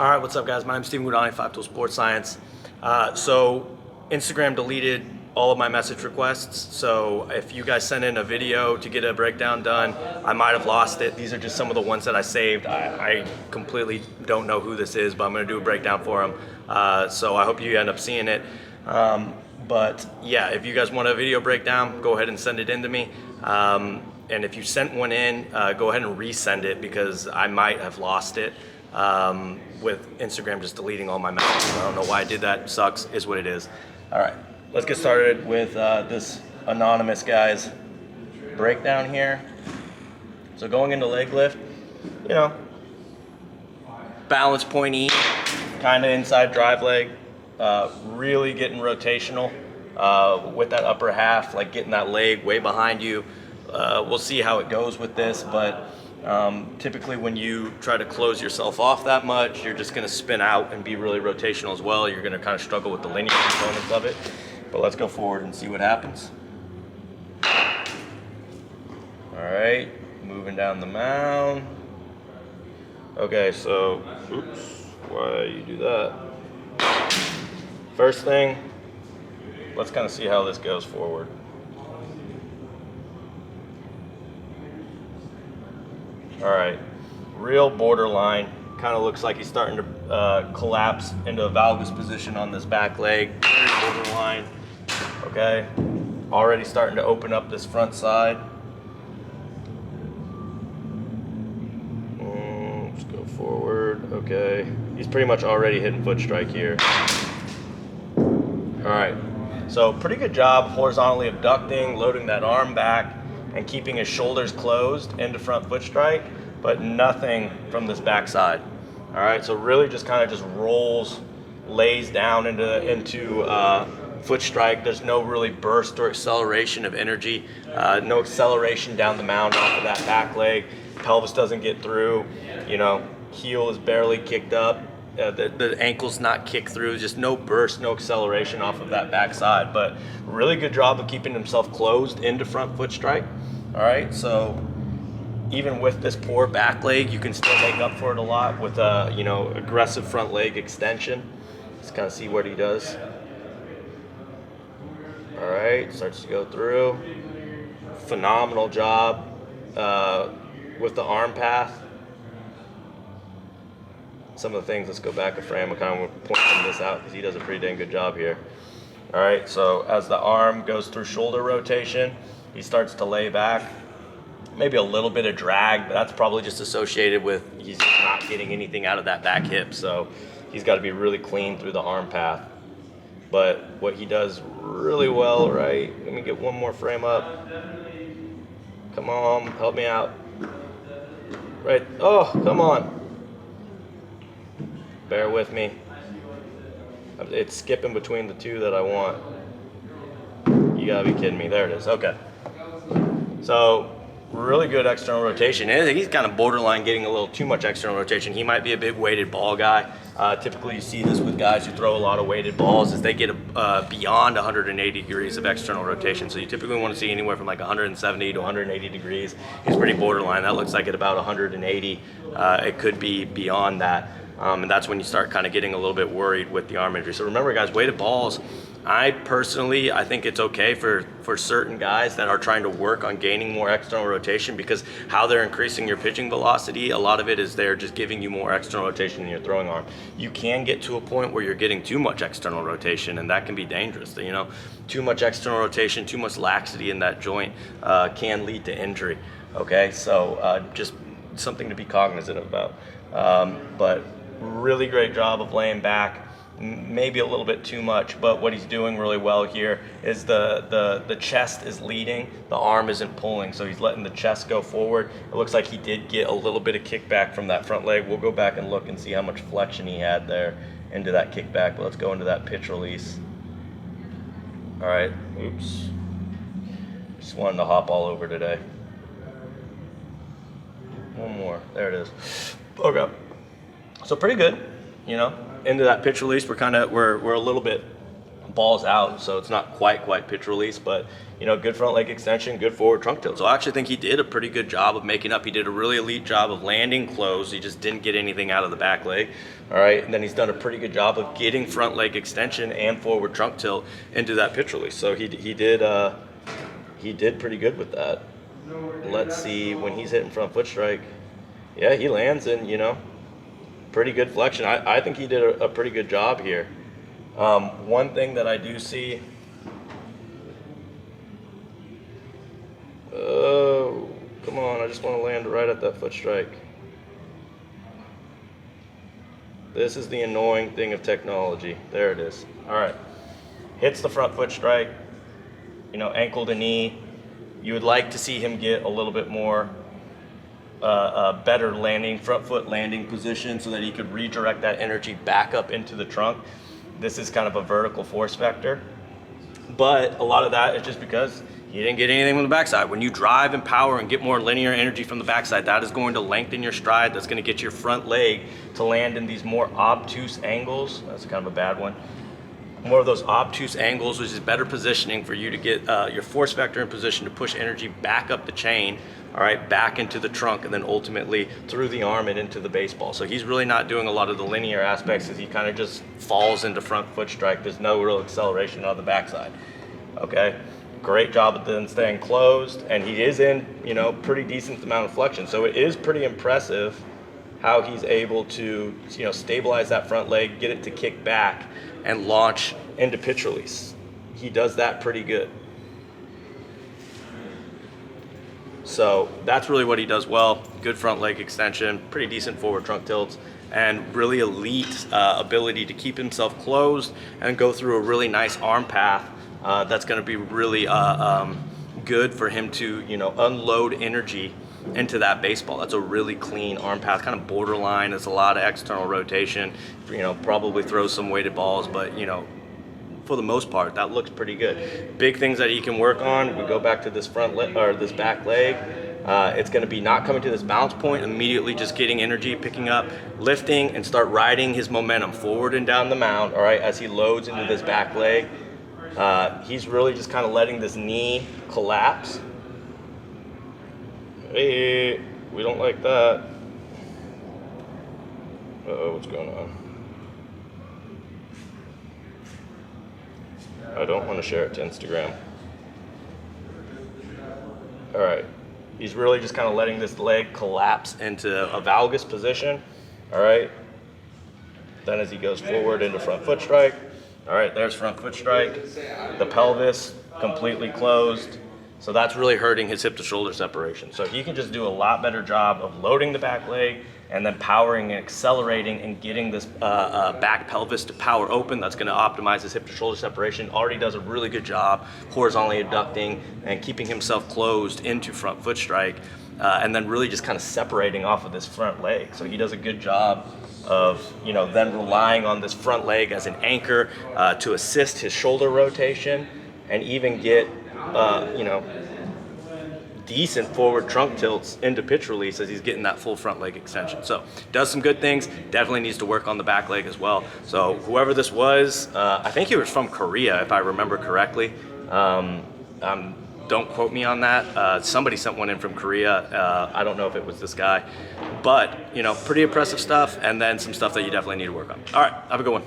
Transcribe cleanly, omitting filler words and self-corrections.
All right, what's up, guys? My name's Steven Guadani, 5 Tool Sports Science. So Instagram deleted all of my message requests. So if you guys sent in a video to get a breakdown done, I might have lost it. These are just some of the ones that I saved. I completely don't know who this is, but I'm gonna do a breakdown for them. So I hope you end up seeing it. But yeah, if you guys want a video breakdown, go ahead and send it in to me. And if you sent one in, go ahead and resend it because I might have lost it. With Instagram just deleting all my messages. I don't know why I did that. Sucks, is what it is. All right, let's get started with this anonymous guy's breakdown here. So going into leg lift, you know, balance point E, kind of inside drive leg, really getting rotational with that upper half, like getting that leg way behind you. We'll see how it goes with this, but typically when you try to close yourself off that much, you're just going to spin out and be really rotational as well. You're going to kind of struggle with the linear components of it. But let's go forward and see what happens. All right, moving down the mound. Okay, so, oops, why you do that? First thing, let's kind of see how this goes forward. All right, real borderline. Kind of looks like he's starting to collapse into a valgus position on this back leg. Very borderline, okay? Already starting to open up this front side. Let's go forward, okay. He's pretty much already hitting foot strike here. All right, so pretty good job horizontally abducting, loading that arm back, and keeping his shoulders closed into front foot strike, but nothing from this backside. All right, so really just kind of just rolls, lays down into foot strike. There's no really burst or acceleration of energy, no acceleration down the mound off of that back leg. Pelvis doesn't get through, you know, heel is barely kicked up. The ankle's not kicked through, just no burst, no acceleration off of that backside, but really good job of keeping himself closed into front foot strike. All right, so even with this poor back leg, you can still make up for it a lot with a, you know, aggressive front leg extension. Let's kind of see what he does. All right, starts to go through. Phenomenal job with the arm path. Some of the things, let's go back a frame. I'm kind of pointing this out because he does a pretty dang good job here. All right, so as the arm goes through shoulder rotation, he starts to lay back. Maybe a little bit of drag, but that's probably just associated with he's not getting anything out of that back hip. So he's got to be really clean through the arm path. But what he does really well, right? Let me get one more frame up. Come on, help me out. Right, oh, come on. Bear with me. It's skipping between the two that I want. You gotta be kidding me. There it is, okay. So, really good external rotation. He's kind of borderline getting a little too much external rotation. He might be a big weighted ball guy. Typically you see this with guys who throw a lot of weighted balls is they get beyond 180 degrees of external rotation. So you typically want to see anywhere from like 170 to 180 degrees. He's pretty borderline. That looks like at about 180. It could be beyond that. And that's when you start kind of getting a little bit worried with the arm injury. So remember, guys, weighted balls, I think it's okay for certain guys that are trying to work on gaining more external rotation, because how they're increasing your pitching velocity, a lot of it is they're just giving you more external rotation in your throwing arm. You can get to a point where you're getting too much external rotation, and that can be dangerous. You know, too much external rotation, too much laxity in that joint can lead to injury. Okay, so just something to be cognizant about. But really great job of laying back. Maybe a little bit too much, but what he's doing really well here is the chest is leading, the arm isn't pulling, so he's letting the chest go forward. It looks like he did get a little bit of kickback from that front leg. We'll go back and look and see how much flexion he had there into that kickback, but let's go into that pitch release. All right, oops. Just wanted to hop all over today. One more, there it is. Okay, so pretty good, you know. Into that pitch release, we're a little bit balls out, so it's not quite pitch release, but you know, good front leg extension, good forward trunk tilt. So I actually think he did a pretty good job of making up. He did a really elite job of landing closed. He just didn't get anything out of the back leg. All right, and then he's done a pretty good job of getting front leg extension and forward trunk tilt into that pitch release. So he did pretty good with that. Let's see, when he's hitting front foot strike, yeah, he lands in, you know, pretty good flexion. I think he did a pretty good job here. One thing that I do see, oh, come on, I just want to land right at that foot strike. This is the annoying thing of technology. There it is. All right, hits the front foot strike, you know, ankle to knee. You would like to see him get a little bit more better landing, front foot landing position so that he could redirect that energy back up into the trunk. This is kind of a vertical force vector, but a lot of that is just because he didn't get anything from the backside. When you drive and power and get more linear energy from the backside, that is going to lengthen your stride. That's going to get your front leg to land in these more obtuse angles. That's kind of a bad one. More of those obtuse angles, which is better positioning for you to get your force vector in position to push energy back up the chain, all right, back into the trunk, and then ultimately through the arm and into the baseball. So he's really not doing a lot of the linear aspects as he kind of just falls into front foot strike. There's no real acceleration on the backside, okay? Great job at then staying closed, and he is in, you know, pretty decent amount of flexion. So it is pretty impressive how he's able to, you know, stabilize that front leg, get it to kick back, and launch into pitch release. He does that pretty good. So that's really what he does well. Good front leg extension, pretty decent forward trunk tilts, and really elite ability to keep himself closed and go through a really nice arm path. That's going to be really good for him to, you know, unload energy into that baseball. That's a really clean arm path, kind of borderline. It's a lot of external rotation. You know, probably throws some weighted balls, but you know, for the most part, that looks pretty good. Big things that he can work on. We go back to this front leg or this back leg. It's going to be not coming to this bounce point, immediately just getting energy, picking up, lifting, and start riding his momentum forward and down the mound. All right, as he loads into this back leg. He's really just kind of letting this knee collapse. Hey, we don't like that. Uh-oh, what's going on? I don't want to share it to Instagram. All right, he's really just kind of letting this leg collapse into a valgus position. All right, then as he goes forward into front foot strike. All right, there's front foot strike. The pelvis completely closed. So that's really hurting his hip to shoulder separation. So he can just do a lot better job of loading the back leg and then powering and accelerating and getting this back pelvis to power open. That's going to optimize his hip to shoulder separation. Already does a really good job horizontally abducting and keeping himself closed into front foot strike, and then really just kind of separating off of this front leg. So he does a good job of, you know, then relying on this front leg as an anchor to assist his shoulder rotation and even get, you know, decent forward trunk tilts into pitch release as he's getting that full front leg extension. So does some good things, definitely needs to work on the back leg as well. So whoever this was, I think he was from Korea, if I remember correctly. Don't quote me on that. Somebody sent one in from Korea. I don't know if it was this guy, but you know, pretty impressive stuff, and then some stuff that you definitely need to work on. All right, have a good one.